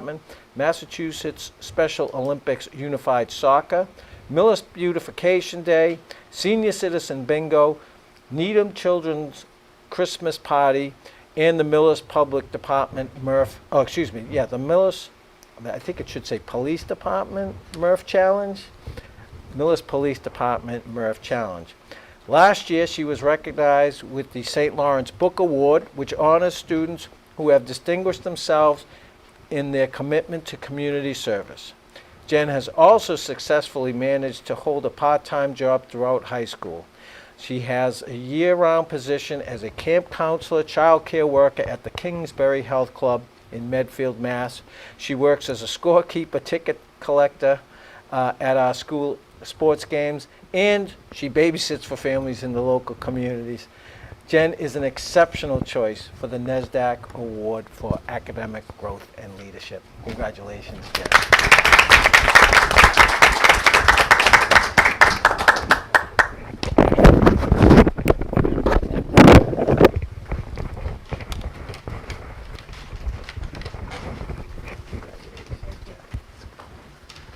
Department, Massachusetts Special Olympics Unified Soccer, Millis Beautification Day, Senior Citizen Bingo, Needham Children's Christmas Party, and the Millis Public Department the Millis, I think it should say Police Department Murph Challenge. Millis Police Department Murph Challenge. Last year, she was recognized with the St. Lawrence Book Award, which honors students who have distinguished themselves in their commitment to community service. Jen has also successfully managed to hold a part-time job throughout high school. She has a year-round position as a camp counselor, child care worker at the Kingsbury Health Club in Medfield, Mass. She works as a scorekeeper, ticket collector at our school sports games, and she babysits for families in the local communities. Jen is an exceptional choice for the NESDAQ Award for Academic Growth and Leadership. Congratulations, Jen.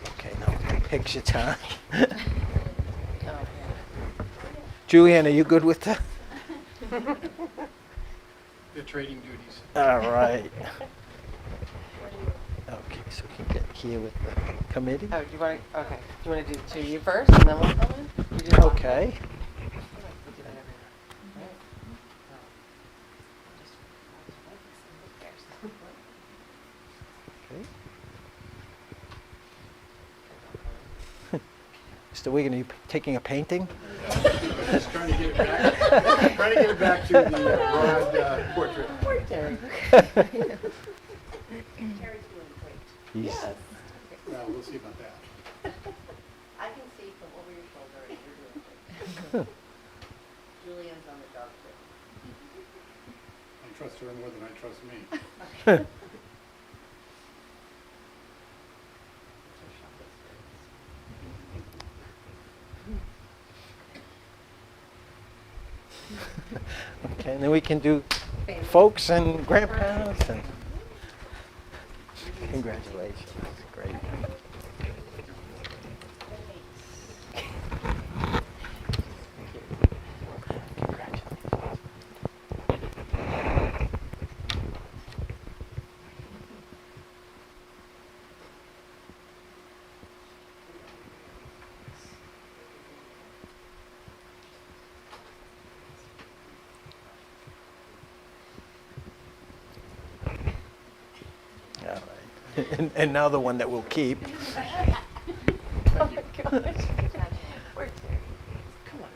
Okay, now picture time. Julianne, are you good with that? The trading duties. All right. Okay, so we can get here with the committee. Oh, do you want to? Okay. Do you want to do two you first, and then we'll come in? You do that. Okay. We do that every night. Right? Okay. Mr. Wigan, are you taking a painting? Just trying to get it back. Trying to get it back to the broad portrait. Terry. Terry's doing great. Yes. Well, we'll see about that. I can see from over your shoulder, and you're doing great. Julianne's on the job too. I trust her more than I trust me. Okay, and then we can do folks and grandparents and congratulations. Great. Congratulations. All right. And now the one that we'll keep. Oh my gosh. Where's Terry? Come on.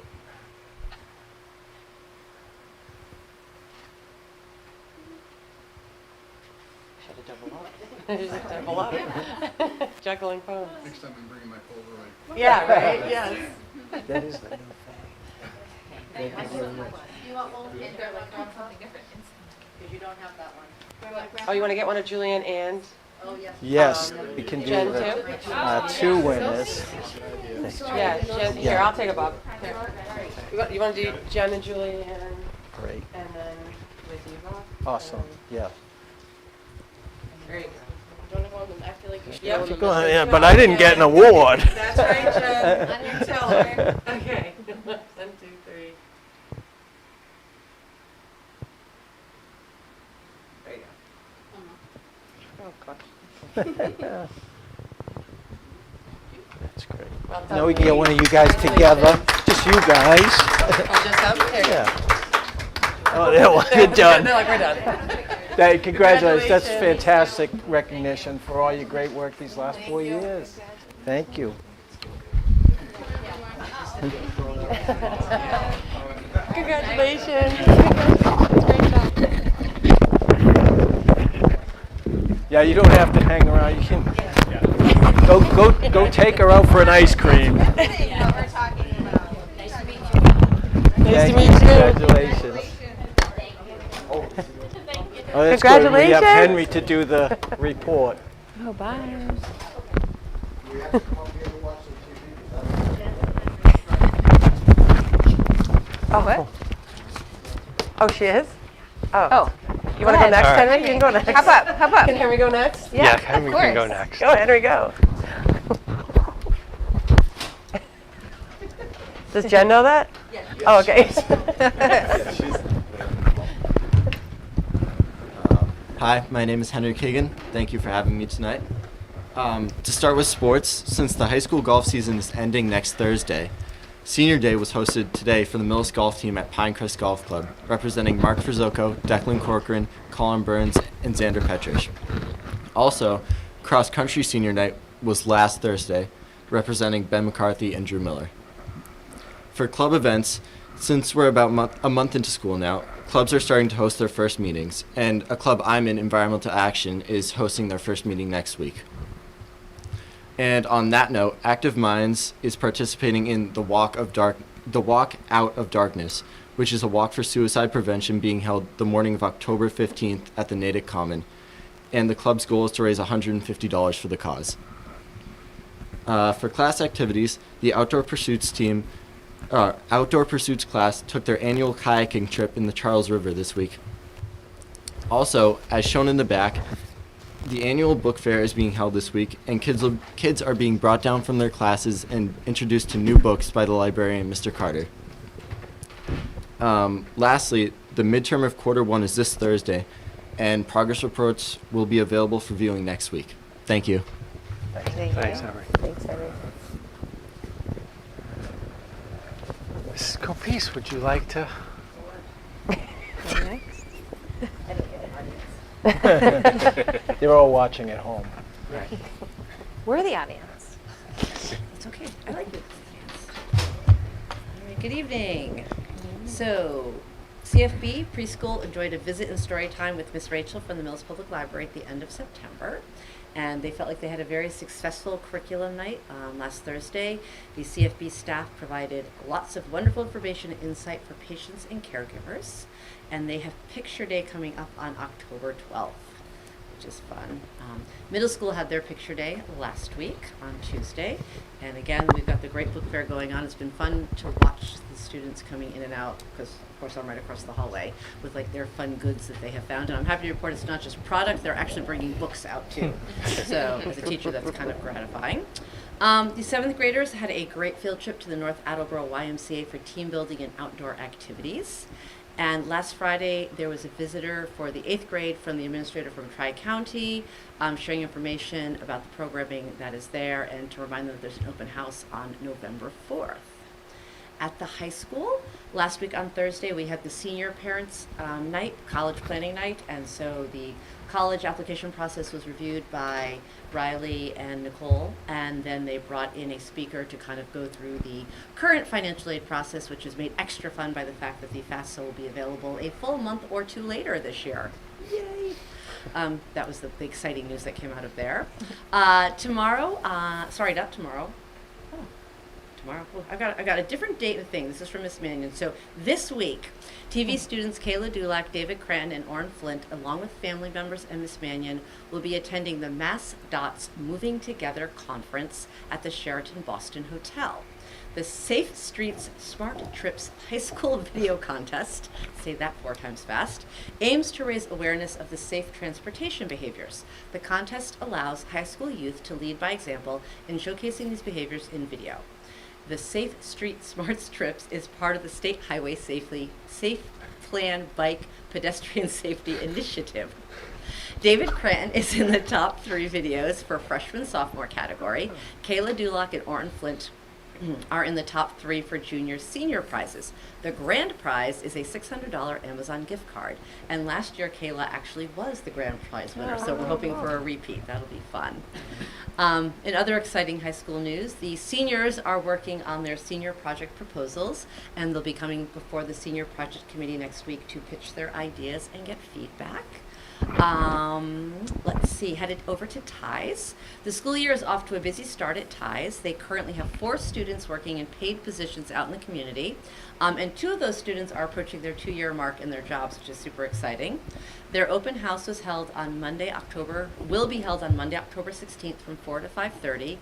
Should have doubled up. Should double up. Juggling phones. Next time I'm bringing my Polaroid. Yeah, right? Yes. That is the new thing. Thank you very much. You want one? And they're like, want something different. Because you don't have that one. Oh, you want to get one of Julianne and? Oh, yes. Yes, we can do Jen the two winners. Yeah, Jen, here, I'll take a bob. Here. You want to do Jen and Julianne, Great. and then with Eva? Awesome. Yeah. There you go. Don't have one of them. I feel like you should. Yep. Keep going. Yeah, but I didn't get an award. That's right, Jen. On your teller. Okay. 1, 2, 3. There you go. Oh, gosh. That's great. Well done. Now we can get one of you guys together. Just you guys. Oh, just up? There you go. Yeah. Oh, there, well, you're done. They're like, we're done. Hey, congratulations. That's fantastic recognition for all your great work these last 4 years. Thank you. Congratulations. Yeah, you don't have to hang around. You can go take her out for an ice cream. We're talking about. Nice to meet you. Nice to meet you. Congratulations. Oh, that's good. We have Congratulations. Henry to do the report. Oh, bye. Oh, what? Oh, she is? Oh. You want to go next, All right. Henry? You can go next. Hop up, hop up. Can Henry go next? Yeah, Henry can go course. next. Go, Henry, go. Does Jen know that? Yes. Oh, okay. Hi, my name is Henry Kagan. Thank you for having me tonight. To start with sports, since the high school golf season is ending next Thursday, Senior Day was hosted today for the Millis golf team at Pinecrest Golf Club, representing Mark Frizzoco, Declan Corcoran, Colin Burns, and Xander Petrich. Also, Cross Country Senior Night was last Thursday, representing Ben McCarthy and Drew Miller. For club events, since we're about a month into school now, clubs are starting to host their first meetings, and a club I'm in, Environmental Action, is hosting their first meeting next week. And on that note, Active Minds is participating in the Walk Out of Darkness, which is a walk for suicide prevention being held the morning of October 15th at the Natick Common, and the club's goal is to raise $150 for the cause. For class activities, the Outdoor Pursuits class took their annual kayaking trip in the Charles River this week. Also, as shown in the back, the annual book fair is being held this week, and kids are being brought down from their classes and introduced to new books by the librarian, Mr. Carter. Lastly, the midterm of quarter one is this Thursday, and progress reports will be available for viewing next week. Thank you. Thanks, Henry. Thanks, Henry. Mrs. Copese, would you like to? Next. They're all watching at home. Right. We're the audience. It's okay. I like it. All right, good evening. So, CFB Preschool enjoyed a visit and story time with Miss Rachel from the Millis Public Library at the end of September. And they felt like they had a very successful curriculum night last Thursday. The CFB staff provided lots of wonderful information and insight for patients and caregivers. And they have Picture Day coming up on October 12th, which is fun. Middle school had their Picture Day last week on Tuesday. And again, we've got the great book fair going on. It's been fun to watch the students coming in and out, because of course I'm right across the hallway with like their fun goods that they have found. And I'm happy to report it's not just product, they're actually bringing books out too. So as a teacher, that's kind of gratifying. The 7th graders had a great field trip to the North Attleboro YMCA for team building and outdoor activities. And last Friday, there was a visitor for the 8th grade from the administrator from Tri-County, sharing information about the programming that is there, and to remind them that there's an open house on November 4th. At the high school, last week on Thursday, we had the senior parents night, college planning night, and so the college application process was reviewed by Riley and Nicole, and then they brought in a speaker to kind of go through the current financial aid process, which is made extra fun by the fact that the FAFSA will be available a full month or two later this year. Yay! That was the exciting news that came out of there. Tomorrow, sorry, not tomorrow. Tomorrow. Well, I got a different date of thing. This is from Miss Mannion. So this week, TV students Kayla Dulac, David Cran, and Orrin Flint, along with family members and Miss Mannion, will be attending the Mass Dots Moving Together Conference at the Sheraton Boston Hotel. The Safe Streets Smart Trips High School Video Contest, say that 4 times fast, aims to raise awareness of the safe transportation behaviors. The contest allows high school youth to lead by example in showcasing these behaviors in video. The Safe Street Smarts Trips is part of the State Highway Safe Plan Bike Pedestrian Safety Initiative. David Cran is in the top 3 videos for freshman-sophomore category. Kayla Dulac and Orrin Flint are in the top 3 for junior senior prizes. The grand prize is a $600 Amazon gift card, and last year Kayla actually was the grand prize winner, so we're hoping for a repeat. That'll be fun. In other exciting high school news, the seniors are working on their senior project proposals, and they'll be coming before the senior project committee next week to pitch their ideas and get feedback. Let's see, headed over to TIES. The school year is off to a busy start at TIES. They currently have 4 students working in paid positions out in the community, and 2 of those students are approaching their 2-year mark in their jobs, which is super exciting. Their open house was held on will be held on Monday, October 16th from 4 to 5:30.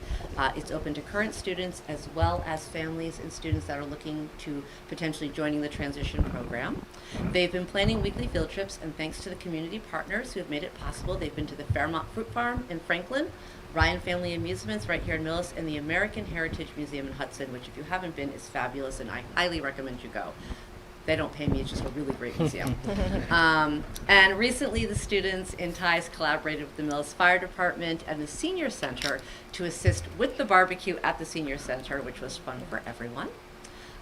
It's open to current students as well as families and students that are looking to potentially joining the transition program. They've been planning weekly field trips, and thanks to the community partners who have made it possible, they've been to the Fairmont Fruit Farm in Franklin, Ryan Family Amusements right here in Millis, and the American Heritage Museum in Hudson, which if you haven't been is fabulous, and I highly recommend you go. They don't pay me, it's just a really great museum. And recently the students in ties collaborated with the Millis Fire Department and the Senior Center to assist with the barbecue at the Senior Center, which was fun for everyone.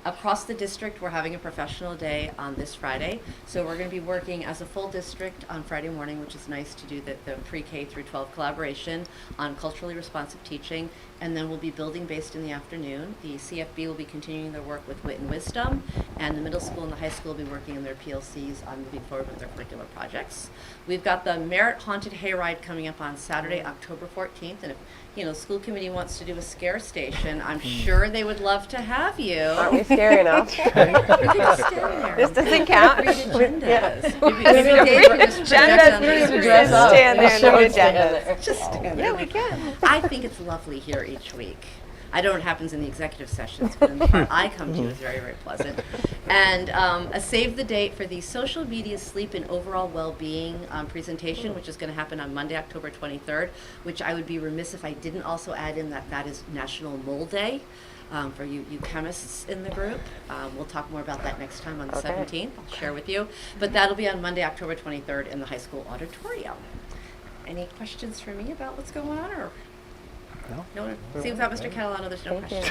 Across the district, we're having a professional day on this Friday. So we're going to be working as a full district on Friday morning, which is nice to do the pre-K through 12 collaboration on culturally responsive teaching. And then we'll be building based in the afternoon. The CFB will be continuing their work with Wit and Wisdom, and the middle school and the high school will be working in their PLCs on moving forward with their curricular projects. We've got the Merit Haunted Hayride coming up on Saturday, October 14th. And if school committee wants to do a scare station, I'm sure they would love to have you. Aren't we scary enough? You can just stand there. This doesn't count. Read agendas. Agendas. dress up. Stand there, Sure, no stand agendas. there. Just stand Yeah, there. we can. I think it's lovely here each week. I know it happens in the executive sessions, but in the part I come to is very, very pleasant. And a save the date for the social media sleep and overall well-being presentation, which is going to happen on Monday, October 23rd, which I would be remiss if I didn't also add in that is National Mole Day. For you chemists in the group. We'll talk more about that next time on the 17th. I'll share with you. But that'll be on Monday, October 23rd in the high school auditorium. Any questions for me about what's going on? Or no? Seems that Mr. Catalano, there's no questions.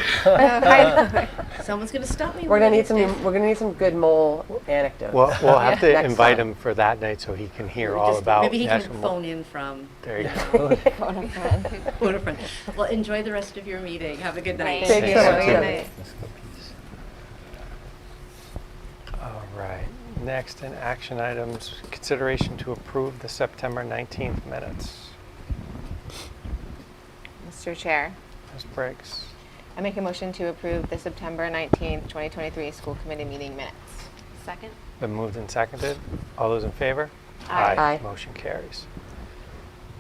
Someone's going to stop me. We're one gonna of these days. we're gonna need some good mole anecdotes. We'll have to Next invite time. him for that night so he can hear Maybe all just- about Maybe he can National phone in from. There you go. Phone a friend. Phone a friend. Well, enjoy the rest of your meeting. Have a good night. Thank you so Thanks. much. Good night. All right. Next, in action items, consideration to approve the September 19th minutes. Mr. Chair, Ms. Briggs, I make a motion to approve the September 19th, 2023 school committee meeting minutes. Second? been moved and seconded. All those in favor? Aye. Aye. Motion carries.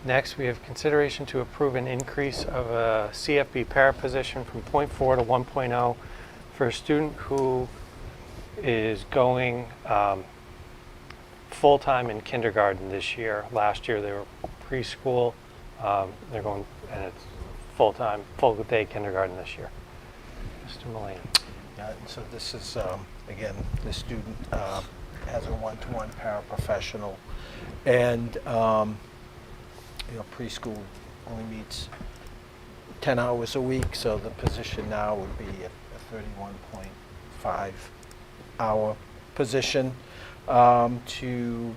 Next, we have consideration to approve an increase of a CFB para position from .4 to 1.0 for a student who is going full-time in kindergarten this year. Last year they were preschool. They're going, and it's full-time, full-day kindergarten this year. Mr. Mullane. Yeah, and so this is, again, the student has a one-to-one paraprofessional, and preschool only meets 10 hours a week, so the position now would be a 31.5 hour position to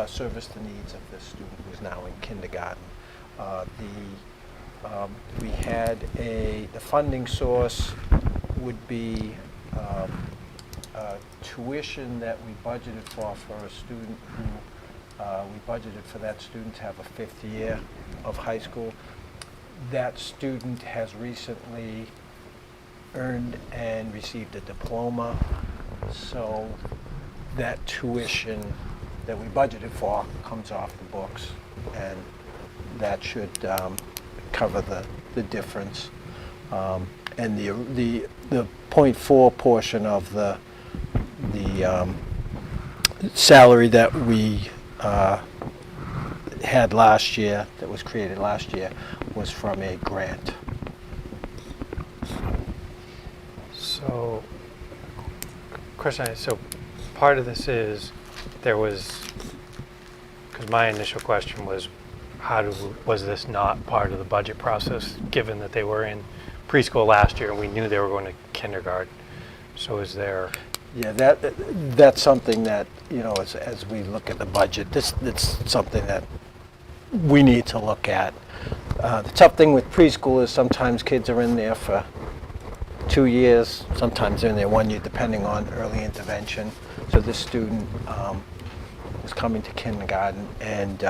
service the needs of this student who's now in kindergarten. We had the funding source would be tuition that we budgeted for a student who we budgeted for that student to have a fifth year of high school. That student has recently earned and received a diploma, so that tuition that we budgeted for comes off the books, and that should cover the difference. And the .4 portion of the salary that we had last year, that was created last year, was from a grant. So, question, so part of this is, there was, because my initial question was, was this not part of the budget process, given that they were in preschool last year and we knew they were going to kindergarten? So is there... Yeah, that's something that, as we look at the budget, it's something that we need to look at. The tough thing with preschool is sometimes kids are in there for 2 years, sometimes they're in there 1 year, depending on early intervention. So this student was coming to kindergarten, and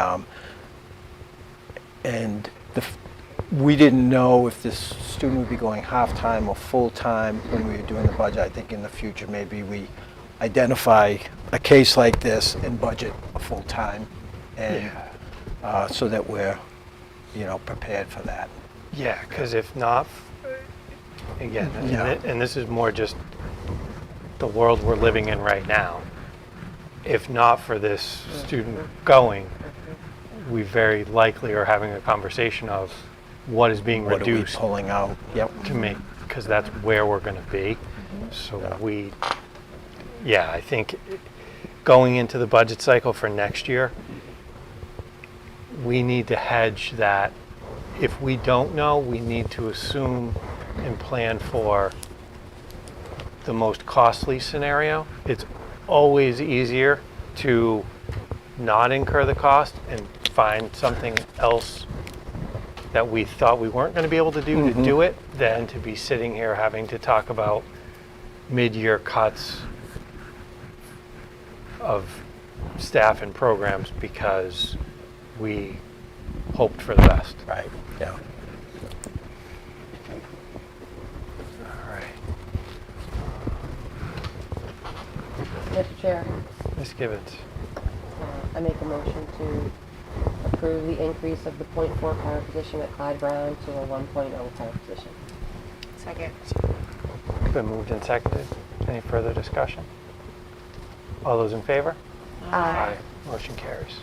we didn't know if this student would be going half-time or full-time when we were doing the budget. I think in the future maybe we identify a case like this and budget a full time, and so that we're, prepared for that. Yeah, because if not, again, Yeah. and this is more just the world we're living in right now. If not for this student going, we very likely are having a conversation of what is being What are we reduced pulling out? Yep. to make, because that's where we're going to be. So I think going into the budget cycle for next year, we need to hedge that. If we don't know, we need to assume and plan for the most costly scenario. It's always easier to not incur the cost and find something else that we thought we weren't going to be able to do to do it than to be sitting here having to talk about mid-year cuts of staff and programs because we hoped for the best. Right. Yeah. All right. Mr. Chair, Ms. Gibbons. I make a motion to approve the increase of the .4 power position at Clyde Brown to a 1.0 power position. Second. Been moved and seconded. Any further discussion? All those in favor? Aye. Motion carries.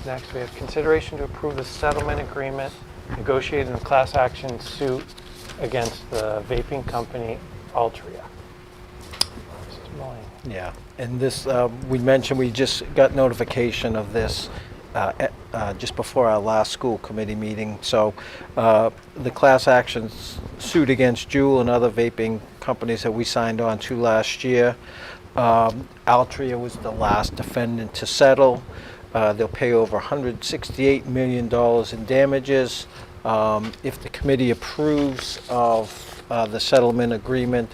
Next, we have consideration to approve the settlement agreement negotiated in a class action suit against the vaping company Altria. Mr. Mullane. Yeah, and this, we mentioned, we just got notification of this just before our last school committee meeting. So the class action suit against Juul and other vaping companies that we signed on to last year, Altria was the last defendant to settle. They'll pay over $168 million in damages. If the committee approves of the settlement agreement,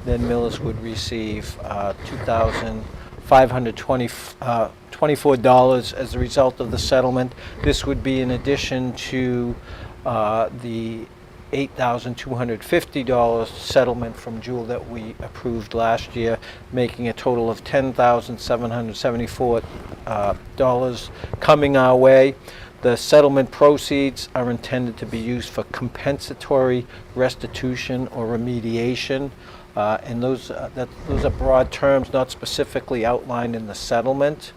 then Millis would receive $2,524 as a result of the settlement. This would be in addition to the $8,250 settlement from Juul that we approved last year, making a total of $10,774 coming our way. The settlement proceeds are intended to be used for compensatory restitution or remediation, and those are broad terms, not specifically outlined in the settlement.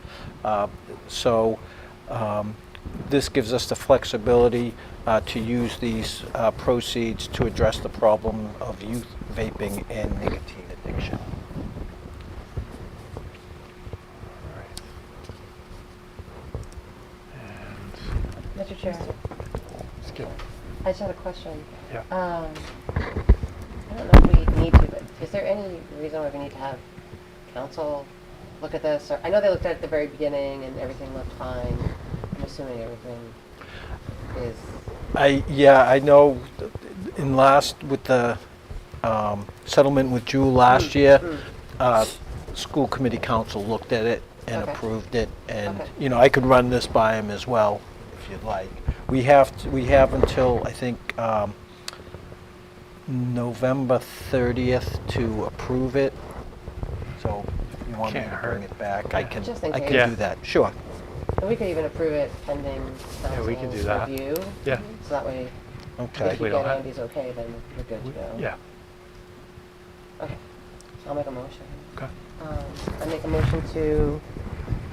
This gives us the flexibility to use these proceeds to address the problem of youth vaping and nicotine addiction. Mr. Chair, Skip. I just had a question. Yeah. I don't know if we need to, but is there any reason why we need to have council look at this? Or, I know they looked at it at the very beginning and everything looked fine. I'm assuming everything is... I know with the settlement with Juul last year, school committee council looked at it and Okay. approved it, and Okay. I could run this by him as well if you'd like. We have until I think November 30th to approve it. So if you want me Can't to hurt. bring it back, I can Just in I can case. do that. Sure. And we could even approve it pending Yeah, we can do council's that. review. Yeah. So that way, Okay. if we you don't get have- Andy's okay, then we're good to go. Yeah. Okay. I'll make a motion. Okay. I make a motion to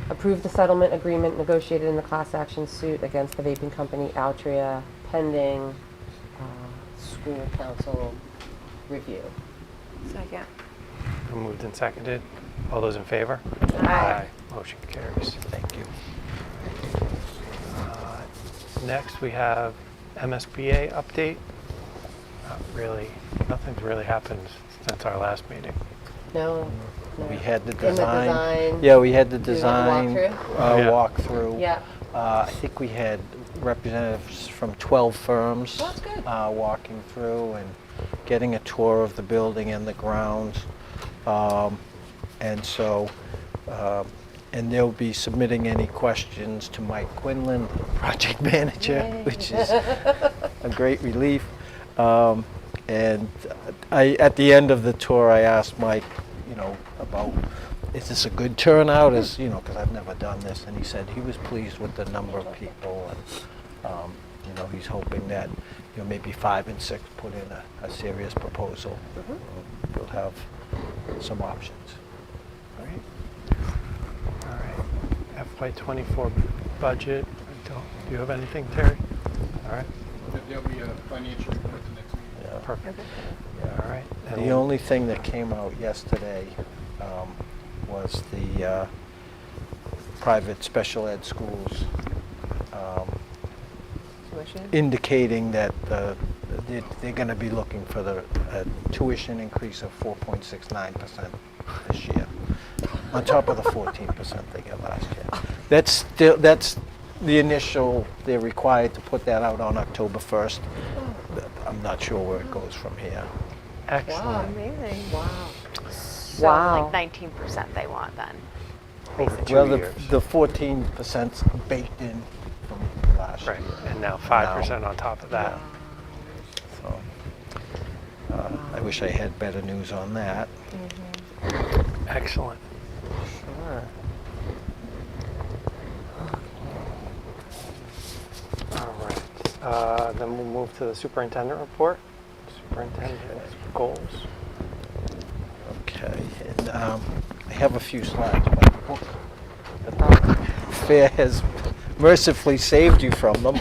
approve the settlement agreement negotiated in the class action suit against the vaping company Altria pending school council review. Second. Been moved and seconded. All those in favor? Aye. Motion carries. Thank you. Next, we have MSBA update. Nothing's really happened since our last meeting. No? No. We had the In the design. design. Yeah, we had the Do you have the design Yeah. walkthrough. Yeah. I think we had representatives from 12 firms Oh, that's good. walking through and getting a tour of the building and the grounds. And they'll be submitting any questions to Mike Quinlan, project manager, Yay. which is a great relief. And at the end of the tour, I asked Mike, about, is this a good turnout? Because I've never done this. And he said he was pleased with the number of people. And, he's hoping that, maybe 5 and 6 put in a serious proposal. We'll have some options. All right. FY24 budget. Do you have anything, Terry? All right. There'll be a financial report the next meeting. Yeah. Perfect. All right. The only thing that came out yesterday was the private special ed schools Tuition? indicating that they're going to be looking for the tuition increase of 4.69% this year, on top of the 14% they got last year. That's the initial. They're required to put that out on October 1st. I'm not sure where it goes from here. Excellent. Amazing. Wow. So Wow. like 19% they want then. Over 2 Well, years. the 14%'s baked in from last Right, year. and now 5% on top of that. So, I wish I had better news on that. Excellent. Sure. All right. Then we'll move to the superintendent report. Superintendent's goals. Okay, and I have a few slides, but the fair has mercifully saved you from them.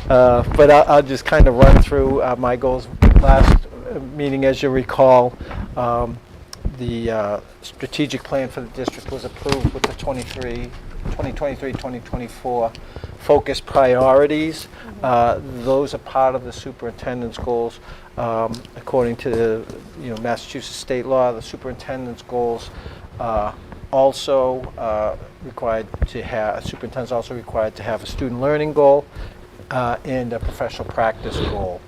But I'll just kind of run through my goals. Last meeting, as you recall, the strategic plan for the district was approved with the 2023-2024 focus priorities. Those are part of the superintendent's goals. According to the Massachusetts state law, the superintendent's goals also required to have, superintendent's also required to have a student learning goal and a professional practice goal.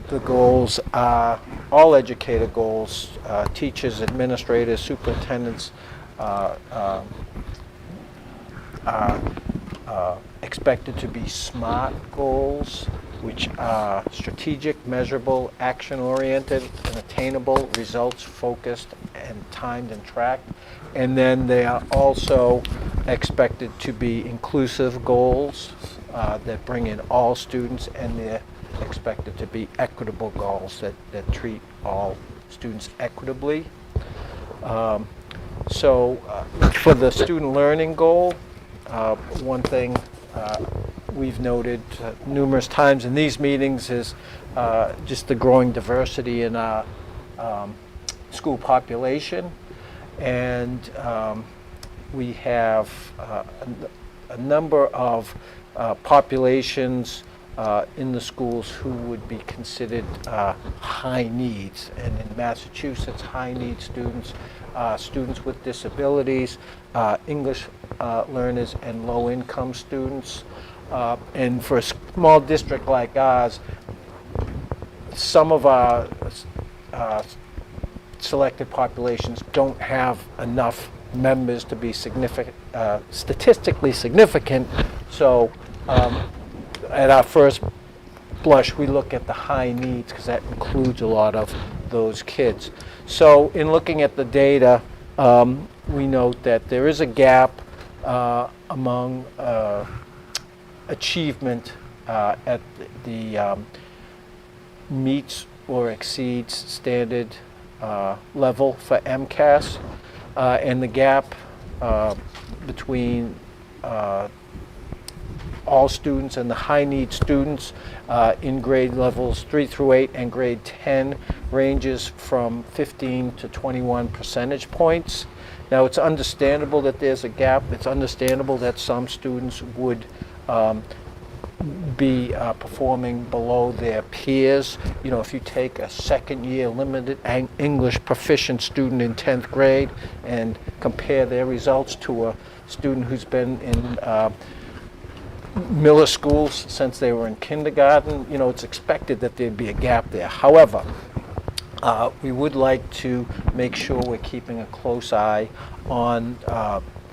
The goals are all educator goals, teachers, administrators, superintendents are expected to be SMART goals, which are strategic, measurable, action-oriented, and attainable, results-focused, and timed and tracked. And then they are also expected to be inclusive goals that bring in all students, and they're expected to be equitable goals that treat all students equitably. So for the student learning goal, one thing we've noted numerous times in these meetings is just the growing diversity in our school population. And we have a number of populations in the schools who would be considered high needs. And in Massachusetts, high need students, students with disabilities, English learners, and low income students. And for a small district like ours, some of our selected populations don't have enough members to be significant, statistically significant. So at our first blush, we look at the high needs because that includes a lot of those kids. So in looking at the data, we note that there is a gap among achievement at the meets or exceeds standard level for MCAS, and the gap between all students and the high need students in grade levels 3 through 8 and grade 10 ranges from 15 to 21 percentage points. Now, it's understandable that there's a gap. It's understandable that some students would be performing below their peers. You know, if you take a second year limited English proficient student in 10th grade and compare their results to a student who's been in Millis schools since they were in kindergarten, you know, it's expected that there'd be a gap there. However, we would like to make sure we're keeping a close eye on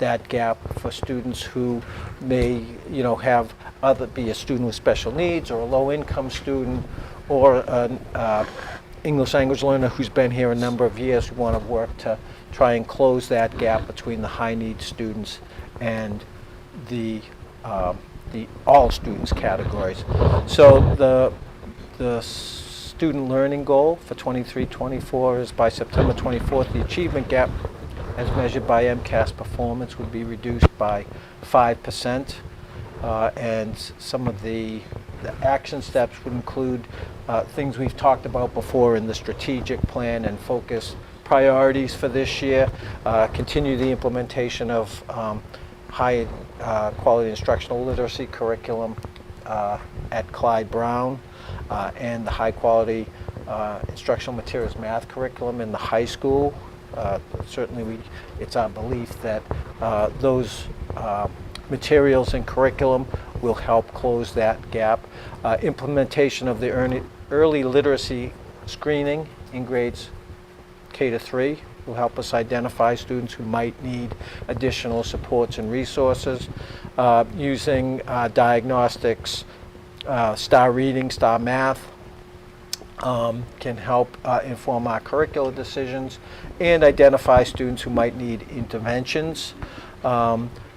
that gap for students who may, have be a student with special needs or a low-income student or an English language learner who's been here a number of years. We want to work to try and close that gap between the high-need students and the all students categories. So the student learning goal for 23-24 is by September 24th, the achievement gap as measured by MCAS performance would be reduced by 5%. And some of the action steps would include things we've talked about before in the strategic plan and focus priorities for this year, continue the implementation of high quality instructional literacy curriculum at Clyde Brown, and the high quality instructional materials math curriculum in the high school. Certainly it's our belief that those materials and curriculum will help close that gap. Implementation of the early literacy screening in grades K to 3 will help us identify students who might need additional supports and resources. Using diagnostics, STAR reading, STAR math, can help inform our curricular decisions and identify students who might need interventions.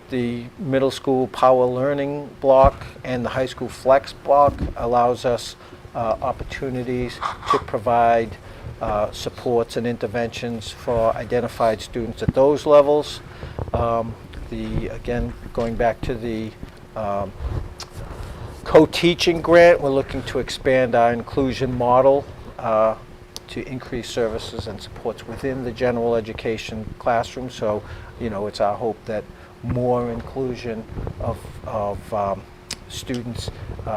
The middle school power learning block and the high school flex block allows us opportunities to provide supports and interventions for identified students at those levels. Again, going back to the co-teaching grant, we're looking to expand our inclusion model to increase services and supports within the general education classroom. So, it's our hope that more inclusion of students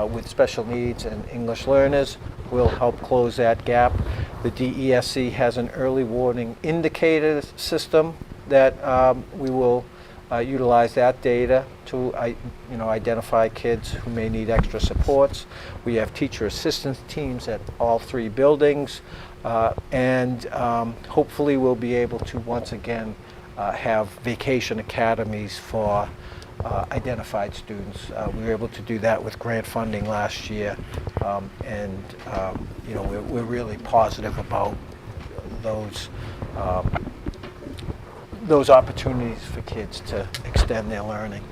with special needs and English learners will help close that gap. The DESC has an early warning indicator system that we will utilize that data to identify kids who may need extra supports. We have teacher assistance teams at all 3 buildings, and hopefully we'll be able to once again have vacation academies for identified students. We were able to do that with grant funding last year, and we're really positive about those opportunities for kids to extend their learning.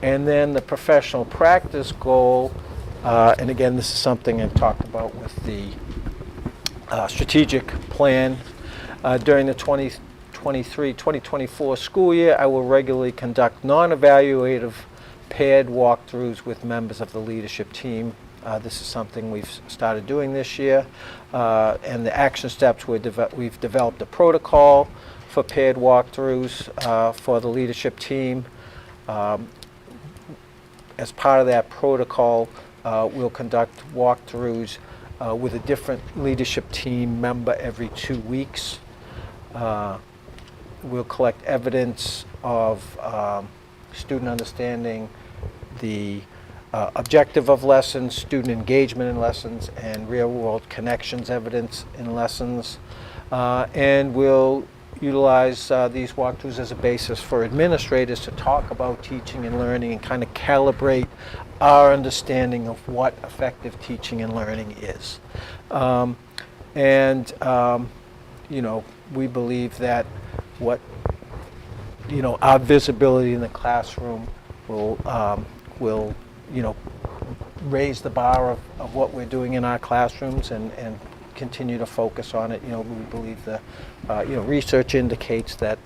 And then the professional practice goal, and again, this is something I talked about with the strategic plan. During the 2023-2024 school year, I will regularly conduct non-evaluative paired walkthroughs with members of the leadership team. This is something we've started doing this year. And the action steps, we've developed a protocol for paired walkthroughs for the leadership team. As part of that protocol, we'll conduct walkthroughs with a different leadership team member every 2 weeks. We'll collect evidence of student understanding, the objective of lessons, student engagement in lessons, and real-world connections evidence in lessons. And we'll utilize these walkthroughs as a basis for administrators to talk about teaching and learning and kind of calibrate our understanding of what effective teaching and learning is. We believe that our visibility in the classroom will raise the bar of what we're doing in our classrooms and continue to focus on it. We believe the research indicates that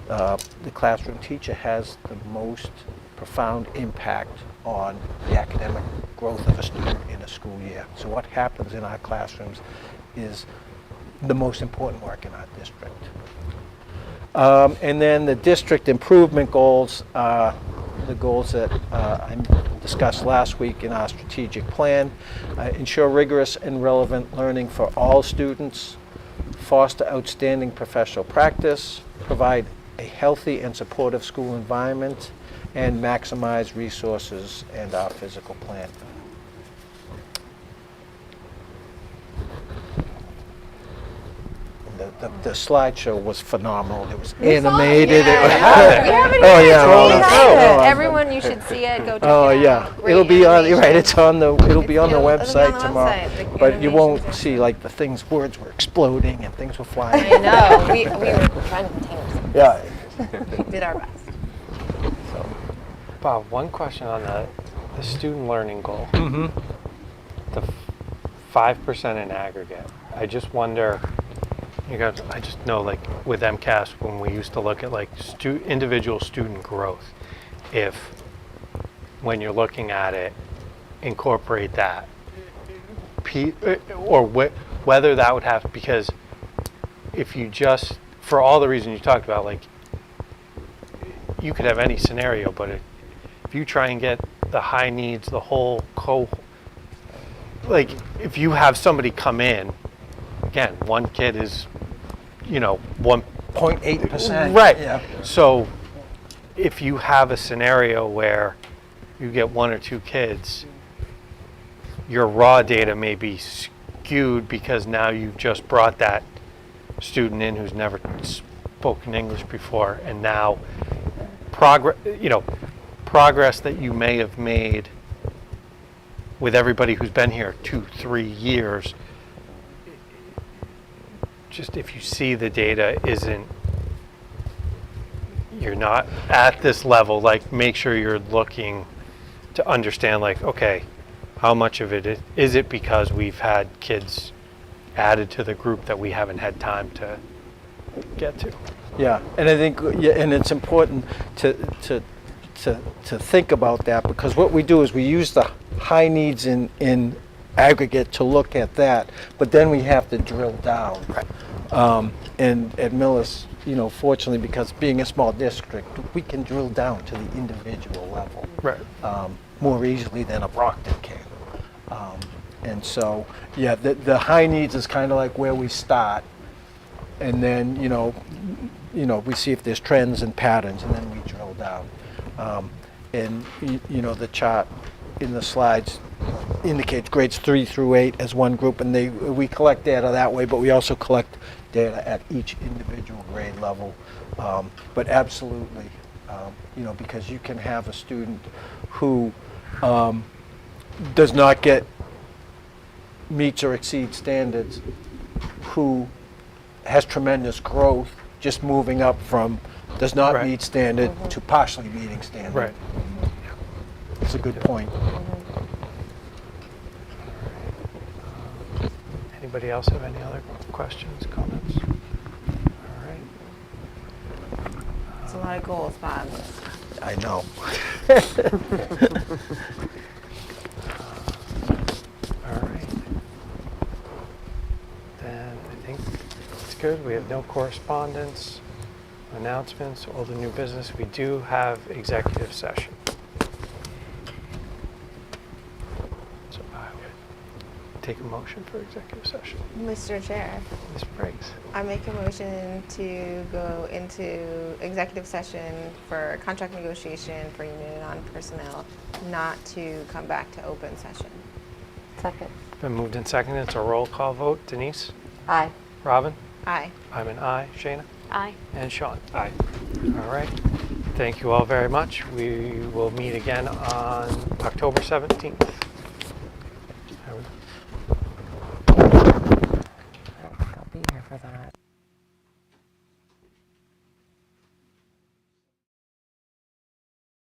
the classroom teacher has the most profound impact on the academic growth of a student in a school year. So what happens in our classrooms is the most important work in our district. And then the district improvement goals, the goals that I discussed last week in our strategic plan. Ensure rigorous and relevant learning for all students, foster outstanding professional practice, provide a healthy and supportive school environment, and maximize resources and our physical plan. the slideshow was phenomenal. It was animated. Yeah, It was, we haven't oh even yeah, seen well, it. Everyone, you should see it. Go check oh it out. yeah, Great it'll be on. animation. Right, it's on the. It'll be on the It'll be on website the tomorrow. website. The But you won't animations are see fun. like the things. Words were exploding and things were flying. I know. We were trying to contain ourselves. Yeah. We did our best. Bob, one question on the student learning goal. Mm-hmm. The 5% in aggregate. I just wonder, I just know like with MCAS when we used to look at like individual student growth, if when you're looking at it, incorporate that. Or whether that would have, because if you just, for all the reasons you talked about, like you could have any scenario, but if you try and get the high needs, the whole like if you have somebody come in, again, one kid is, 0.8%. right. Yeah. So if you have a scenario where you get one or two kids, your raw data may be skewed because now you've just brought that student in who's never spoken English before, and now progress that you may have made with everybody who's been here 2-3 years, just if you see the data you're not at this level, like make sure you're looking to understand like, okay, how much of it is it because we've had kids added to the group that we haven't had time to get to. Yeah, and I think, and it's important to think about that, because what we do is we use the high needs in aggregate to look at that, but then we have to drill down. Right. And at Millis, fortunately, because being a small district, we can drill down to the individual level. Right. More easily than a Brockton can. And so, yeah, the high needs is kind of like where we start, and then, we see if there's trends and patterns, and then we drill down. And, the chart in the slides indicates grades 3 through 8 as one group, and we collect data that way, but we also collect data at each individual grade level. But absolutely, because you can have a student who does not meets or exceeds standards, who has tremendous growth, just moving up from does not Right. meet standard to partially meeting standard. Right. It's a good point. Anybody else have any other questions, comments? All right. It's a lot of goals, Bob. I know. All right. Then I think it's good. We have no correspondence, announcements, all the new business. We do have executive session. So I would take a motion for executive session. Mr. Chair, Ms. Briggs. I make a motion to go into executive session for contract negotiation for union non-personnel, not to come back to open session. Second. Been moved and seconded. It's a roll call vote. Denise? Aye. Robin? Aye. I'm an aye. Shayna? Aye. And Sean? Aye. All right. Thank you all very much. We will meet again on October 17th. I don't think I'll be here for that.